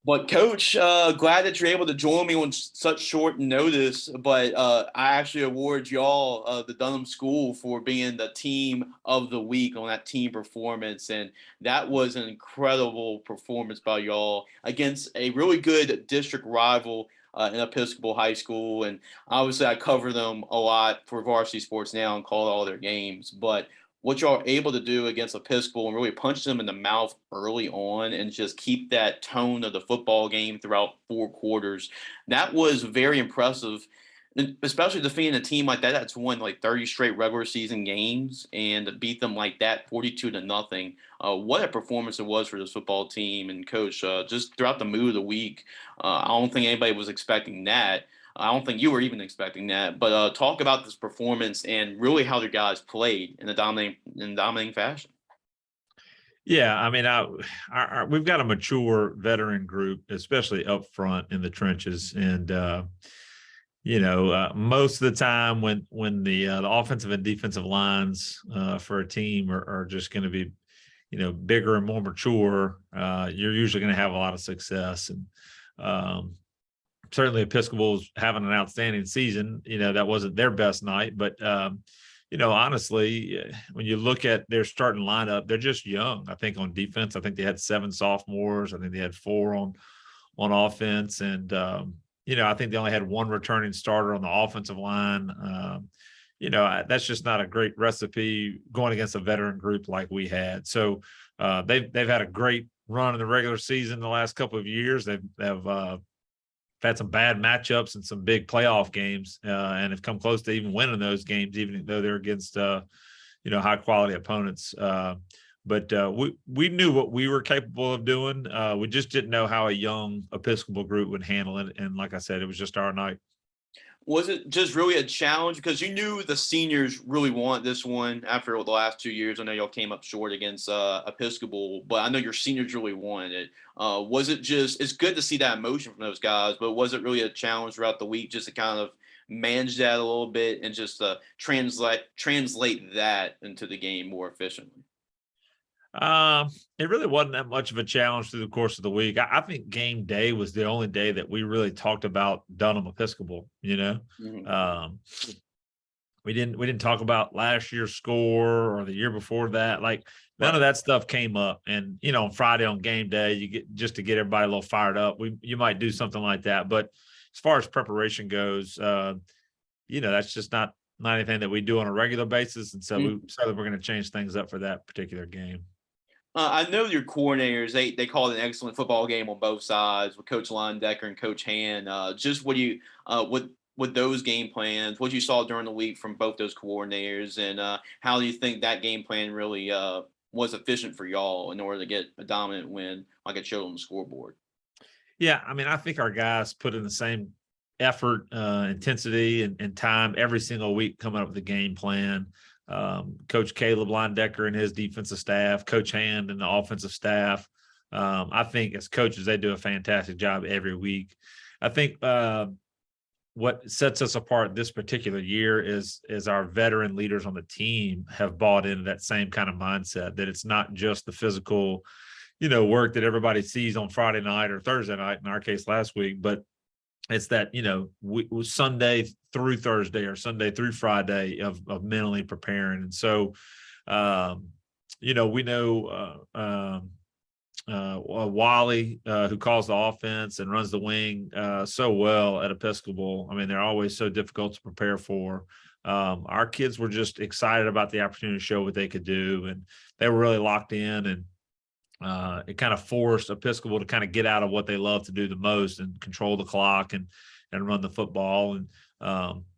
But Coach, glad that you're able to join me on such short notice. But I actually award y'all, the Dunham School, for being the team of the week on that team performance, and that was an incredible performance by y'all against a really good district rival in Episcopal High School. And obviously, I cover them a lot for Varsity Sports Now and call all their games, but what y'all are able to do against Episcopal and really punch them in the mouth early on and just keep that tone of the football game throughout 4 quarters. That was very impressive, especially defeating a team like that that's won like 30 straight regular season games and to beat them like that 42-0. What a performance it was for this football team and coach. Just throughout the mood of the week, I don't think anybody was expecting that. I don't think you were even expecting that, but talk about this performance and really how the guys played in a dominating fashion. Yeah, I mean, we've got a mature veteran group, especially up front in the trenches, and most of the time when the offensive and defensive lines for a team are just going to be, bigger and more mature, you're usually going to have a lot of success. And certainly Episcopal's having an outstanding season. That wasn't their best night, but honestly, when you look at their starting lineup, they're just young. I think on defense, I think they had 7 sophomores. I think they had 4 on offense, and I think they only had 1 returning starter on the offensive line. That's just not a great recipe going against a veteran group like we had. So they've had a great run in the regular season the last couple of years. They've had some bad matchups and some big playoff games, and have come close to even winning those games, even though they're against high quality opponents. But we knew what we were capable of doing. We just didn't know how a young Episcopal group would handle it. And like I said, it was just our night. Was it just really a challenge because you knew the seniors really want this one after the last 2 years? I know y'all came up short against Episcopal, but I know your seniors really wanted it. Was it just? It's good to see that emotion from those guys, but was it really a challenge throughout the week just to kind of manage that a little bit and just translate that into the game more efficiently? It really wasn't that much of a challenge through the course of the week. I think game day was the only day that we really talked about Dunham Episcopal. Mhm. Um, we didn't talk about last year's score or the year before that. Like none Right. of that stuff came up. And on Friday on game day, you get just to get everybody a little fired up. You might do something like that, but as far as preparation goes, that's just not anything that we do on a regular basis. And so we said that we're going to change things up for that particular game. I know your coordinators, they called an excellent football game on both sides with Coach Decker and Coach Hand. Just what you with those game plans, what you saw during the week from both those coordinators, and how do you think that game plan really was efficient for y'all in order to get a dominant win like it showed on the scoreboard? Yeah, I mean, I think our guys put in the same effort, intensity, and time every single week coming up with a game plan. Coach Caleb Linedecker and his defensive staff, Coach Hand and the offensive staff. I think as coaches, they do a fantastic job every week. I think what sets us apart this particular year is our veteran leaders on the team have bought into that same kind of mindset, that it's not just the physical, work that everybody sees on Friday night or Thursday night, in our case last week, but it's that, Sunday through Thursday or Sunday through Friday of mentally preparing. And so, we know Wally, who calls the offense and runs the wing so well at Episcopal. I mean, they're always so difficult to prepare for. Our kids were just excited about the opportunity to show what they could do, and they were really locked in, and it kind of forced Episcopal to kind of get out of what they love to do the most and control the clock and run the football. And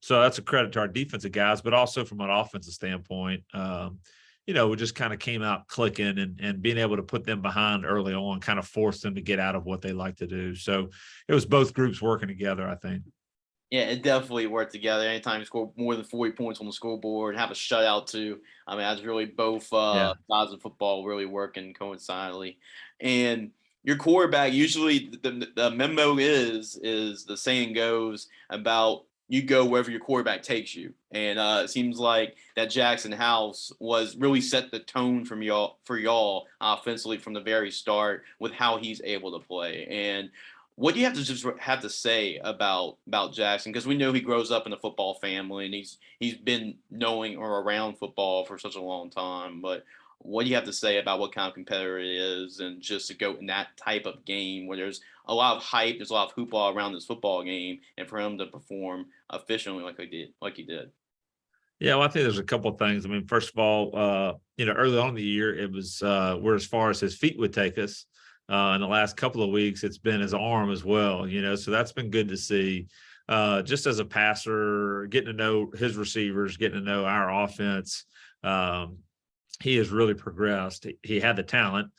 so that's a credit to our defensive guys, but also from an offensive standpoint, we just kind of came out clicking, and being able to put them behind early on kind of forced them to get out of what they like to do. So it was both groups working together, I think. Yeah, it definitely worked together. Anytime you score more than 40 points on the scoreboard and have a shutout too. I mean, that's really both Yeah. sides of football really working coincidentally. And your quarterback, usually the memo is the saying goes about you go wherever your quarterback takes you. And it seems like that Jackson House was really set the tone from y'all offensively from the very start with how he's able to play. And what do you have to say about Jackson? Because we know he grows up in a football family and he's been knowing or around football for such a long time. But what do you have to say about what kind of competitor it is, and just to go in that type of game where there's a lot of hype, there's a lot of hoopla around this football game, and for him to perform efficiently like he did. Yeah, well, I think there's a couple of things. I mean, first of all, early on in the year, it was where as far as his feet would take us. In the last couple of weeks, it's been his arm as well. So that's been good to see. Just as a passer, getting to know his receivers, getting to know our offense. He has really progressed. He had the talent,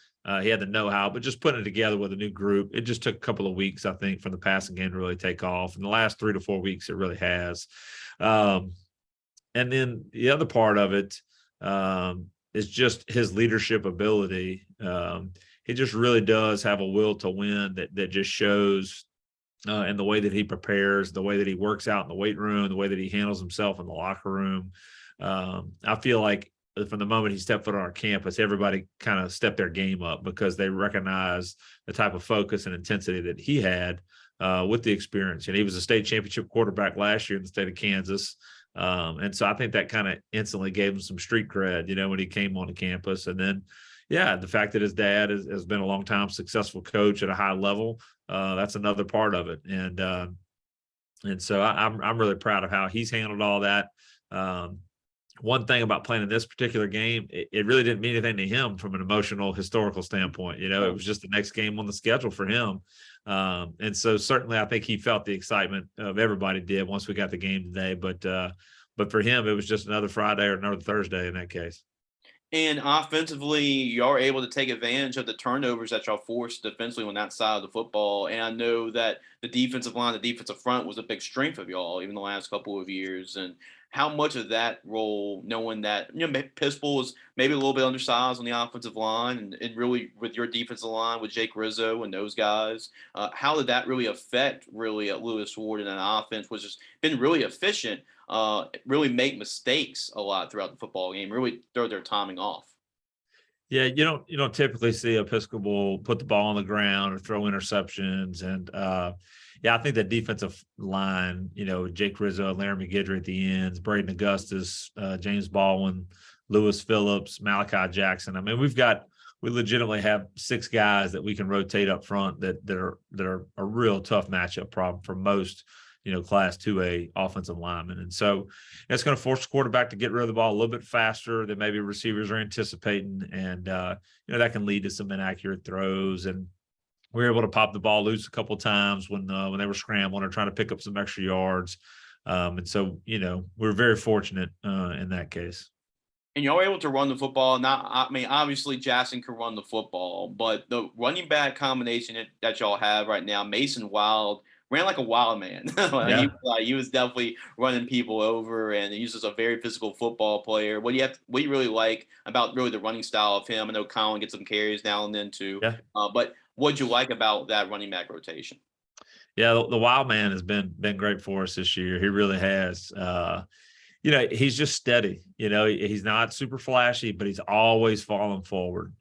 he had the know-how, but just putting it together with a new group, it just took a couple of weeks, I think, for the passing game to really take off. In the last 3 to 4 weeks, it really has. And then the other part of it is just his leadership ability. He just really does have a will to win that just shows in the way that he prepares, the way that he works out in the weight room, the way that he handles himself in the locker room. I feel like from the moment he stepped foot on our campus, everybody kind of stepped their game up because they recognized the type of focus and intensity that he had with the experience. And he was a state championship quarterback last year in the state of Kansas. And so I think that kind of instantly gave him some street cred, when he came on the campus. And then, the fact that his dad has been a long time successful coach at a high level, that's another part of it. And so I'm really proud of how he's handled all that. One thing about playing in this particular game, it really didn't mean anything to him from an emotional, historical standpoint. It was just the next game on the schedule for him. And so certainly I think he felt the excitement of everybody did once we got the game today. But for him, it was just another Friday or another Thursday in that case. And offensively, you're able to take advantage of the turnovers that y'all forced defensively on that side of the football. And I know that the defensive line, the defensive front was a big strength of y'all, even the last couple of years. And how much of that role, knowing that, Episcopal was maybe a little bit undersized on the offensive line, and really with your defensive line, with Jake Rizzo and those guys, how did that really affect Lewis Ward and an offense, which has been really efficient, really make mistakes a lot throughout the football game, really throw their timing off? Yeah, you don't typically see Episcopal put the ball on the ground or throw interceptions. And I think that defensive line, Jake Rizzo, Larry McGidry at the ends, Braden Augustus, James Baldwin, Lewis Phillips, Malachi Jackson. I mean, we legitimately have 6 guys that we can rotate up front that are a real tough matchup problem for most Class 2A offensive linemen. And so it's going to force the quarterback to get rid of the ball a little bit faster than maybe receivers are anticipating. And, that can lead to some inaccurate throws. And we were able to pop the ball loose a couple of times when they were scrambling or trying to pick up some extra yards. And so, we're very fortunate in that case. And y'all were able to run the football. Obviously Jackson can run the football, but the running back combination that y'all have right now, Mason Wild ran like a wild man. Yeah. He was definitely running people over, and he was a very physical football player. What do you really like about really the running style of him? I know Colin gets some carries now and then too. Yeah. But what'd you like about that running back rotation? Yeah, the wild man has been great for us this year. He really has. He's just steady. He's not super flashy, but he's always falling forward.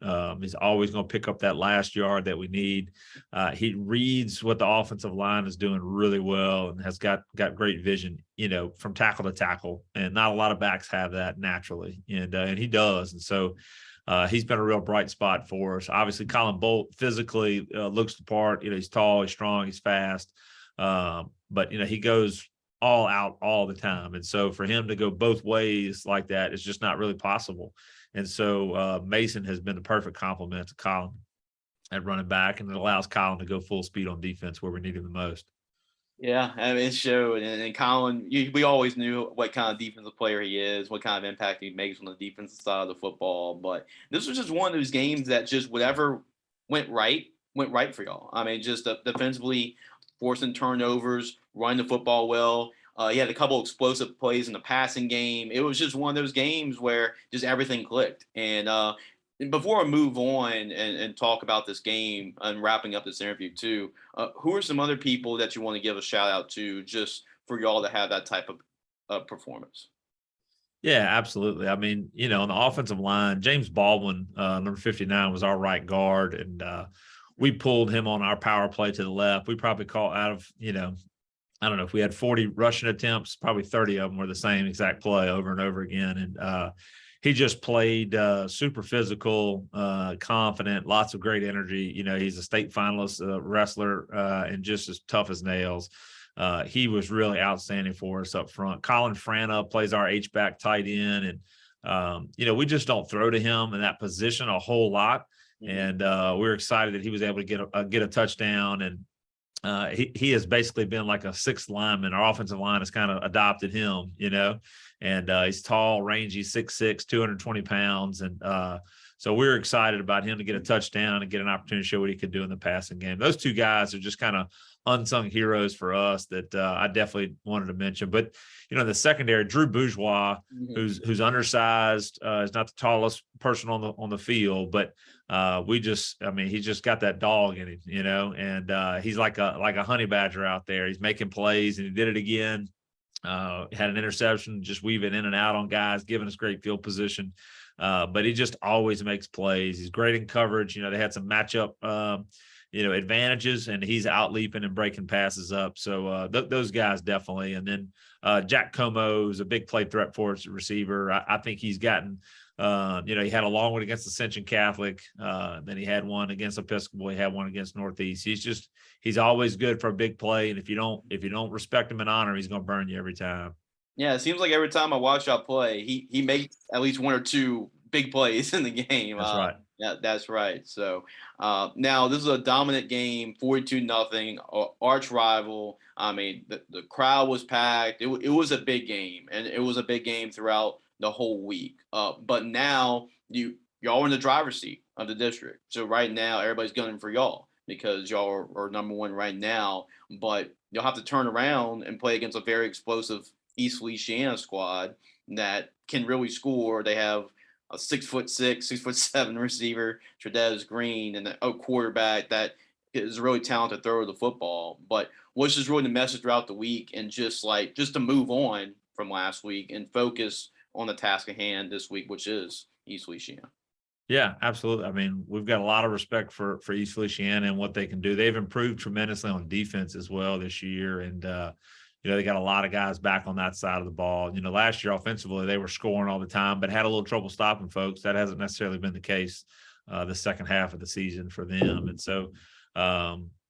He's always going to pick up that last yard that we need. He reads what the offensive line is doing really well and has got great vision, from tackle to tackle. And not a lot of backs have that naturally, and he does. And so he's been a real bright spot for us. Obviously, Colin Bolt physically looks the part. He's tall, he's strong, he's fast. But he goes all out all the time. And so for him to go both ways like that is just not really possible. And so Mason has been the perfect complement to Colin at running back, and it allows Colin to go full speed on defense where we need him the most. Yeah, I mean, it showed. And Colin, we always knew what kind of defensive player he is, what kind of impact he makes on the defensive side of the football. But this was just one of those games that just whatever went right for y'all. I mean, just defensively forcing turnovers, running the football well. He had a couple explosive plays in the passing game. It was just one of those games where just everything clicked. And before I move on and talk about this game and wrapping up this interview too, who are some other people that you want to give a shout out to just for y'all to have that type of performance. Yeah, absolutely. I mean, on the offensive line, James Baldwin, number 59, was our right guard, and we pulled him on our power play to the left. We probably caught out of, I don't know, if we had 40 rushing attempts, probably 30 of them were the same exact play over and over again. And he just played super physical, confident, lots of great energy. He's a state finalist wrestler and just as tough as nails. He was really outstanding for us up front. Colin Frana plays our H-back tight end. And, we just don't throw to him in that position a whole lot. And we were excited that he was able to get a touchdown. And he has basically been like a sixth lineman. Our offensive line has kind of adopted him, and he's tall, rangy, 6'6", 220 pounds. And so we were excited about him to get a touchdown and get an opportunity to show what he could do in the passing game. Those two guys are just kind of unsung heroes for us that I definitely wanted to mention. But, the secondary, Drew Bourgeois, who's undersized, is not the tallest person on the field, but he's just got that dog in him, and he's like a honey badger out there. He's making plays, and he did it again. Had an interception, just weaving in and out on guys, giving us great field position. But he just always makes plays. He's great in coverage. They had some matchup, advantages, and he's out leaping and breaking passes up. So those guys definitely. And then Jack Como is a big play threat for us receiver. I think he's gotten, he had a long one against Ascension Catholic. Then he had one against Episcopal. He had one against Northeast. He's always good for a big play. And if you don't respect him and honor him, he's going to burn you every time. Yeah, it seems like every time I watch y'all play, he makes at least one or two big plays in the game. That's right. Yeah, that's right. So now this is a dominant game, 42-0, arch rival. I mean, the crowd was packed. It was a big game, and it was a big game throughout the whole week. But now y'all are in the driver's seat of the district. So right now everybody's gunning for y'all because y'all are number one right now. But you'll have to turn around and play against a very explosive East Feliciana squad that can really score. They have a 6'6", 6'7" receiver, Tredez Green, and a quarterback that is a really talented thrower of the football. But what's just really the message throughout the week, and just to move on from last week and focus on the task at hand this week, which is East Feliciana. Yeah, absolutely. I mean, we've got a lot of respect for East Feliciana and what they can do. They've improved tremendously on defense as well this year, and they got a lot of guys back on that side of the ball. Last year offensively they were scoring all the time, but had a little trouble stopping folks. That hasn't necessarily been the case the second half of the season for them, and so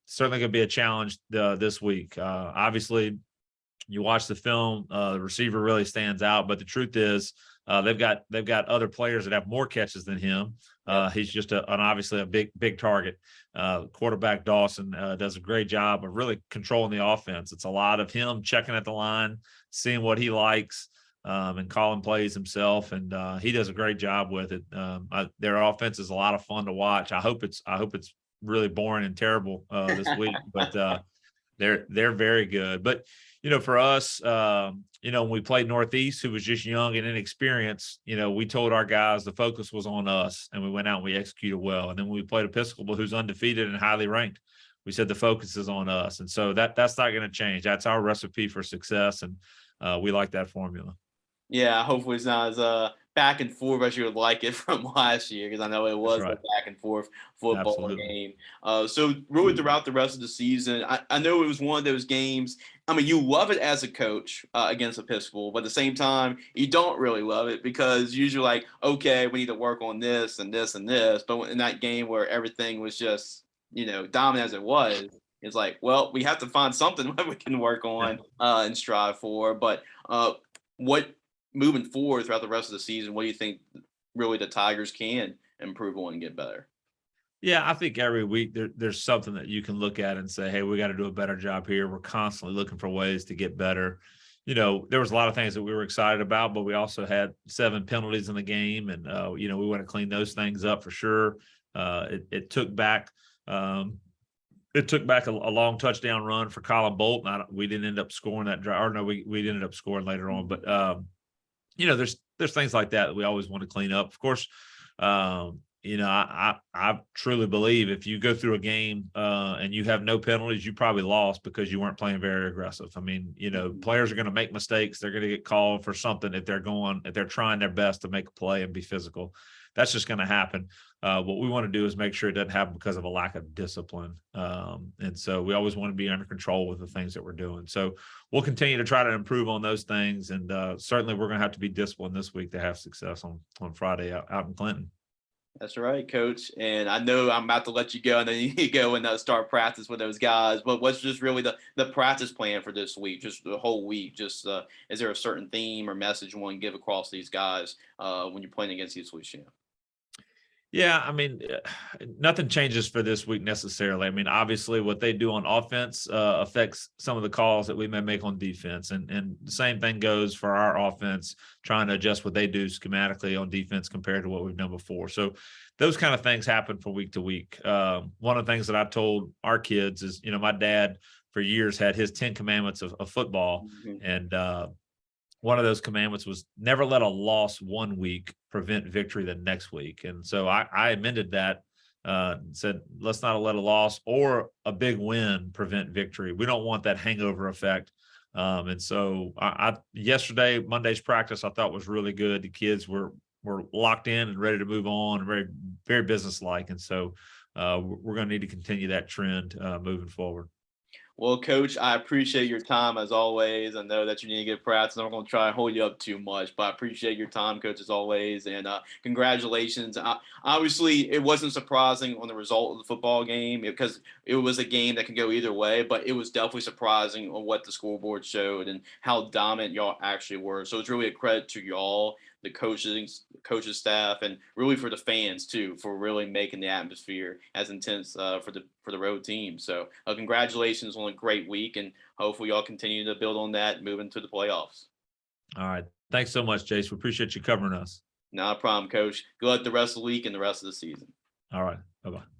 certainly going to be a challenge this week. Obviously, you watch the film, the receiver really stands out, but the truth is they've got other players that have more catches than him. He's just obviously a big target. Quarterback Dawson does a great job of really controlling the offense. It's a lot of him checking at the line, seeing what he likes, and calling plays himself. And he does a great job with it. Their offense is a lot of fun to watch. I hope it's really boring and terrible this week, but they're very good. But for us, when we played Northeast, who was just young and inexperienced, we told our guys the focus was on us, and we went out and we executed well. And then when we played Episcopal, who's undefeated and highly ranked, we said the focus is on us. And so that's not going to change. That's our recipe for success, and we like that formula. Yeah, hopefully it's not as back and forth as you would like it from last year, because I know it was a back and forth football game. So really throughout the rest of the season, I know it was one of those games. I mean, you love it as a coach against Episcopal, but at the same time, you don't really love it because usually like, okay, we need to work on this and this and this. But in that game where everything was just, dominant as it was, it's like, well, we have to find something that we can work on and strive for. But moving forward throughout the rest of the season, what do you think really the Tigers can improve on and get better? Yeah, I think every week there's something that you can look at and say, hey, we got to do a better job here. We're constantly looking for ways to get better. There was a lot of things that we were excited about, but we also had 7 penalties in the game, and we want to clean those things up for sure. It took back a long touchdown run for Colin Bolt. We didn't end up scoring that drive, or no, we ended up scoring later on. But there's things like that we always want to clean up. Of course, I truly believe if you go through a game and you have no penalties, you probably lost because you weren't playing very aggressive. I mean, players are going to make mistakes. They're going to get called for something if they're trying their best to make a play and be physical. That's just going to happen. What we want to do is make sure it doesn't happen because of a lack of discipline. And so we always want to be under control with the things that we're doing. So we'll continue to try to improve on those things. And certainly we're going to have to be disciplined this week to have success on Friday out in Clinton. That's right, Coach. And I know I'm about to let you go, and then you go and start practice with those guys. But what's just really the practice plan for this week, just the whole week? Just is there a certain theme or message you want to give across these guys when you're playing against these Louisiana? Yeah, I mean, nothing changes for this week necessarily. I mean, obviously, what they do on offense affects some of the calls that we may make on defense, and the same thing goes for our offense, trying to adjust what they do schematically on defense compared to what we've done before. So, those kind of things happen from week to week. One of the things that I told our kids is, my dad for years had his 10 commandments of football, and one of those commandments was never let a loss one week prevent victory the next week. And so I amended that, said, let's not let a loss or a big win prevent victory. We don't want that hangover effect. And so yesterday, Monday's practice, I thought was really good. The kids were locked in and ready to move on, and very, very businesslike. And so we're going to need to continue that trend moving forward. Well, Coach, I appreciate your time as always. I know that you need to get practice. I'm not going to try and hold you up too much, but I appreciate your time, Coach, as always. And congratulations. Obviously, it wasn't surprising on the result of the football game because it was a game that could go either way, but it was definitely surprising on what the scoreboard showed and how dominant y'all actually were. So it's really a credit to y'all, the coaches staff, and really for the fans too, for really making the atmosphere as intense for the road team. So congratulations on a great week, and hopefully y'all continue to build on that moving to the playoffs. All right. Thanks so much, Jace. We appreciate you covering us. Not a problem, Coach. Good luck the rest of the week and the rest of the season. All right. Bye-bye.